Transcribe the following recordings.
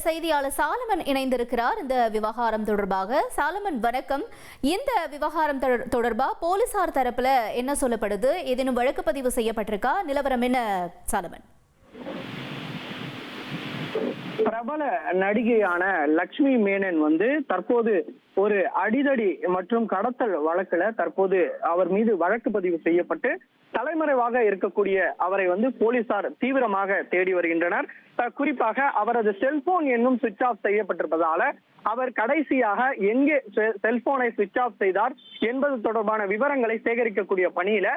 செய்தியாளர் சாலமன் இணைந்திருக்கிறார் இந்த விவகாரம் தொடர்பாக. சாலமன் வணக்கம். இந்த விவகாரம் தொடர்பாக போலீசார் தரப்புல என்ன சொல்லப்படுது? ஏதேனும் வழக்கு பதிவு செய்யப்பட்டிருக்கா? நிலவரம் என்ன சாலமன்? பிரபல நடிகையான லட்சுமி மேனன் தற்போது ஒரு அடிதடி மற்றும் கடத்தல் வழக்குல தற்போது அவர் மீது வழக்கு பதிவு செய்யப்பட்டு தலைமறைவாக இருக்கக்கூடிய அவரை போலீசார் தீவிரமாக தேடி வருகின்றனர். குறிப்பாக அவரது செல்போன் என்னும் சுவிட்ச் ஆஃப் செய்யப்பட்டிருப்பதால அவர் கடைசியாக எங்கே செல்போனை சுவிட்ச் ஆஃப் செய்தார் என்பது தொடர்பான விவரங்களை சேகரிக்கக்கூடிய பணியில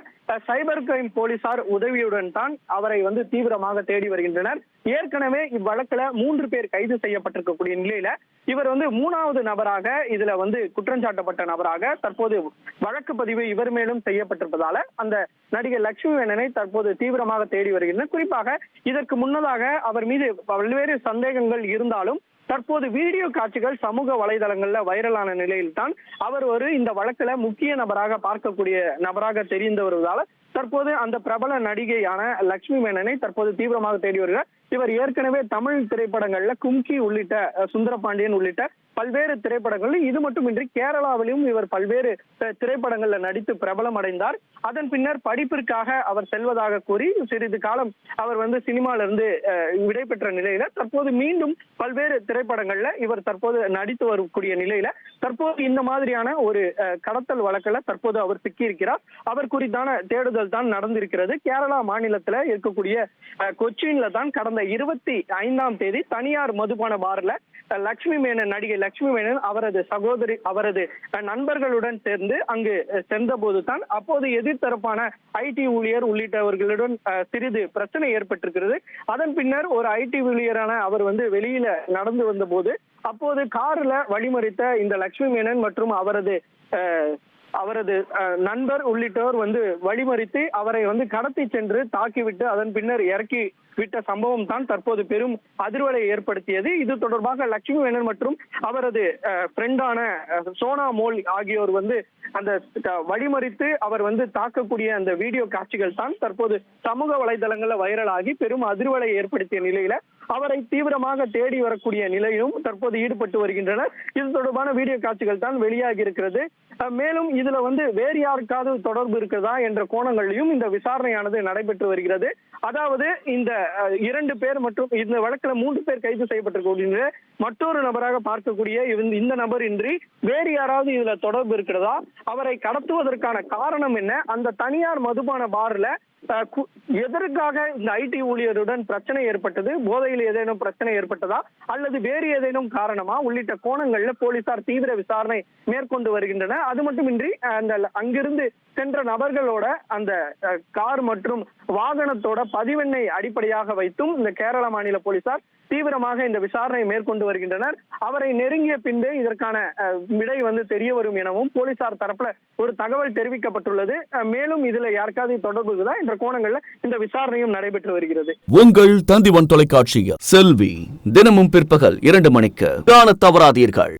சைபர் கிரைம் போலீசார் உதவியுடன் தான் அவரை தீவிரமாக தேடி வருகின்றனர். ஏற்கனவே இவ்வழக்குல 3 பேர் கைது செய்யப்பட்டிருக்கக்கூடிய நிலையில இவர் 3வது நபராக இதுல குற்றம் சாட்டப்பட்ட நபராக தற்போது வழக்கு பதிவு இவர் மேலும் செய்யப்பட்டிருப்பதால அந்த நடிகை லட்சுமி மேனனை தற்போது தீவிரமாக தேடி வருகின்றனர். குறிப்பாக இதற்கு முன்னதாக அவர் மீது பல்வேறு சந்தேகங்கள் இருந்தாலும் தற்போது வீடியோ காட்சிகள் சமூக வலைதளங்கள்ல வைரலான நிலையில் தான் அவர் இந்த வழக்குல முக்கிய நபராக பார்க்கக்கூடிய நபராக தெரிந்து வருவதால தற்போது அந்த பிரபல நடிகையான லட்சுமி மேனனை தற்போது தீவிரமாக தேடி வருகிறார். இவர் ஏற்கனவே தமிழ் திரைப்படங்கள்ல கும்கி உள்ளிட்ட சுந்தரபாண்டியன் உள்ளிட்ட பல்வேறு திரைப்படங்கள், இது மட்டுமின்றி கேரளாவிலும் இவர் பல்வேறு திரைப்படங்கள்ல நடித்து பிரபலம் அடைந்தார். அதன் பின்னர் படிப்பிற்காக அவர் செல்வதாக கூறி சிறிது காலம் அவர் சினிமால இருந்து விடைபெற்ற நிலையில தற்போது மீண்டும் பல்வேறு திரைப்படங்கள்ல இவர் தற்போது நடித்து வரக்கூடிய நிலையில தற்போது இந்த மாதிரியான ஒரு கடத்தல் வழக்குல தற்போது அவர் சிக்கியிருக்கிறார். அவர் குறித்தான தேடுதல் தான் நடந்திருக்கிறது. கேரளா மாநிலத்துல இருக்கக்கூடிய கொச்சின்ல தான் கடந்த 25ஆம் தேதி தனியார் மதுபான பார்ல லட்சுமி மேனன், நடிகை லட்சுமி மேனன் அவரது நண்பர்களுடன் சேர்ந்து அங்கு சென்ற போது தான் அப்போது எதிர்த்தரப்பான ஐடி ஊழியர் உள்ளிட்டவர்களுடன் சிறிது பிரச்சனை ஏற்பட்டிருக்கிறது. அதன் பின்னர் ஒரு ஐடி ஊழியரான அவர் வெளியில நடந்து வந்த போது அப்போது கார்ல வழிமறித்த இந்த லட்சுமி மேனன் மற்றும் அவரது நண்பர் உள்ளிட்டோர் வழிமறித்து அவரை கடத்தி சென்று தாக்கிவிட்டு அதன் பின்னர் இறக்கி விட்ட சம்பவம் தான் தற்போது பெரும் அதிர்வலை ஏற்படுத்தியது. இது தொடர்பாக லட்சுமி மேனன் மற்றும் அவரது ஃப்ரெண்டான சோனா மோல் ஆகியோர் அந்த வழிமறித்து அவர் தாக்கக்கூடிய அந்த வீடியோ காட்சிகள் தான் தற்போது சமூக வலைதளங்கள்ல வைரலாகி பெரும் அதிர்வலை ஏற்படுத்திய நிலையில அவரை தீவிரமாக தேடி வரக்கூடிய நிலையிலும் தற்போது ஈடுபட்டு வருகின்றனர். இது தொடர்பான வீடியோ காட்சிகள் தான் வெளியாகி இருக்கிறது. மேலும் இதுல வேறு யாருக்காவது தொடர்பு இருக்கிறதா என்ற கோணங்களிலும் இந்த விசாரணையானது நடைபெற்று வருகிறது. அதாவது இந்த 2 பேர் மற்றும் இந்த வழக்குல 3 பேர் கைது செய்யப்பட்டிருக்க மற்றொரு நபராக பார்க்கக்கூடிய இந்த நபர் இன்றி வேறு யாராவது இதுல தொடர்பு இருக்கிறதா, அவரை கடத்துவதற்கான காரணம் என்ன, அந்த தனியார் மதுபான பார்ல எதற்காக இந்த ஐடி ஊழியருடன் பிரச்சனை ஏற்பட்டது, போதையில் ஏதேனும் பிரச்சனை ஏற்பட்டதா அல்லது வேறு ஏதேனும் காரணமா உள்ளிட்ட கோணங்கள்ல போலீசார் தீவிர விசாரணை மேற்கொண்டு வருகின்றனர். அது மட்டுமின்றி அந்த அங்கிருந்து சென்ற நபர்களோட அந்த கார் மற்றும் வாகனத்தோட பதிவெண்ணை அடிப்படையாக வைத்தும் இந்த கேரள மாநில போலீசார் தீவிரமாக இந்த விசாரணையை மேற்கொண்டு வருகின்றனர். அவரை நெருங்கிய பின்பு இதற்கான விடை தெரிய வரும் எனவும் போலீசார் தரப்புல ஒரு தகவல் தெரிவிக்கப்பட்டுள்ளது. மேலும் இதுல யாருக்காவது தொடர்பு இருக்குதா என்ற கோணங்கள்ல இந்த விசாரணையும் நடைபெற்று வருகிறது. உங்கள் தந்திவன் தொலைக்காட்சியில் செல்வி தினமும் பிற்பகல் 2 மணிக்கு காண தவறாதீர்கள்.